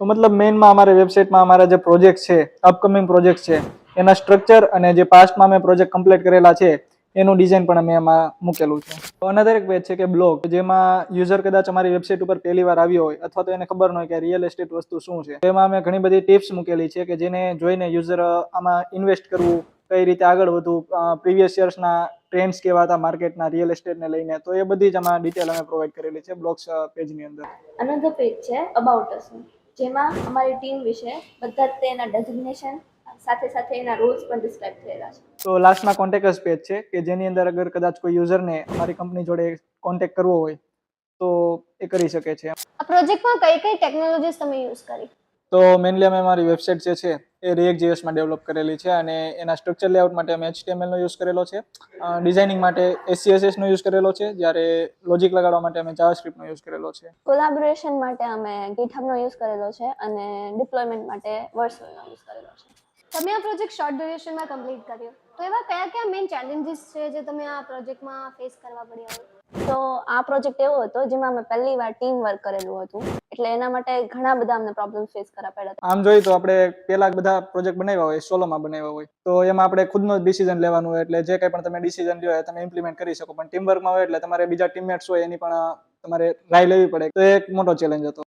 તો મતલબ મેઇનમાં અમારે વેબસાઇટમાં અમારા જે પ્રોજેક્ટ છે, અપકમિંગ પ્રોજેક્ટ છે, એના સ્ટ્રક્ચર અને જે પાસ્ટમાં મેં પ્રોજેક્ટ કમ્પ્લીટ કરેલા છે એનું ડિઝાઇન પણ અમે એમાં મૂકેલું છે. અનધર એક પેજ છે કે બ્લોગ, જેમાં યુઝર કદાચ અમારી વેબસાઇટ ઉપર પહેલી વાર આવ્યો હોય અથવા તો એને ખબર ન હોય કે રિયલ એસ્ટેટ વસ્તુ શું છે, એમાં અમે ઘણી બધી ટિપ્સ મૂકેલી છે કે જેને જોઈને યુઝર આમાં ઇન્વેસ્ટ કરવું, કઈ રીતે આગળ વધવું, પ્રીવિયસ યર્સના ટ્રેન્ડ્સ કેવા હતા માર્કેટના રિયલ એસ્ટેટને લઈને, તો એ બધી જ આમાં ડિટેલ અમે પ્રોવાઈડ કરેલી છે બ્લોગ્સ પેજની અંદર. અનધર પેજ છે અબાઉટ અસ, જેમાં અમારી ટીમ વિશે બધા જ તેના ડેઝિગ્નેશન સાથે સાથે એના રોલ્સ પણ ડિસ્ક્રાઇબ થયેલા છે. તો લાસ્ટમાં કોન્ટેક્ટ પેજ છે કે જેની અંદર અગર કદાચ કોઈ યુઝરને અમારી કંપની જોડે કોન્ટેક્ટ કરવો હોય તો એ કરી શકે છે. આ પ્રોજેક્ટમાં કઈ કઈ ટેકનોલોજીસ તમે યુઝ કરી? તો મેનલી અમે અમારી વેબસાઇટ જે છે એ React.js માં ડેવલપ કરેલી છે અને એના સ્ટ્રક્ચર લેઆઉટ માટે અમે HTML નો યુઝ કરેલો છે, ડિઝાઇનિંગ માટે SCSS નો યુઝ કરેલો છે, જ્યારે લોજિક લગાડવા માટે અમે JavaScript નો યુઝ કરેલો છે. કોલાબોરેશન માટે અમે GitHub નો યુઝ કરેલો છે અને ડિપ્લોયમેન્ટ માટે Vercel નો યુઝ કરેલો છે. તમે આ પ્રોજેક્ટ શોર્ટ ડ્યુરેશનમાં કમ્પ્લીટ કર્યો, તો એવા કયા કયા મેઇન ચેલેન્જીસ છે જે તમે આ પ્રોજેક્ટમાં ફેસ કરવા પડ્યા હોય? તો આ પ્રોજેક્ટ એવો હતો જેમાં અમે પહેલી વાર ટીમ વર્ક કરેલું હતું, એટલે એના માટે ઘણા બધા અમને પ્રોબ્લેમ ફેસ કરવા પડ્યા હતા. આમ જોઈએ તો આપણે પેલા બધા પ્રોજેક્ટ બનાવ્યા હોય, સોલોમાં બનાવ્યા હોય, તો એમાં આપણે ખુદનો જ ડિસિઝન લેવાનું હોય, એટલે જે કંઈ પણ તમે ડિસિઝન લ્યો એ તમે ઇમ્પ્લિમેન્ટ કરી શકો. પણ ટીમ વર્કમાં હોય એટલે તમારે બીજા ટીમમેટ્સ હોય એની પણ તમારે રાય લેવી પડે, તો એક મોટો ચેલેન્જ હતો.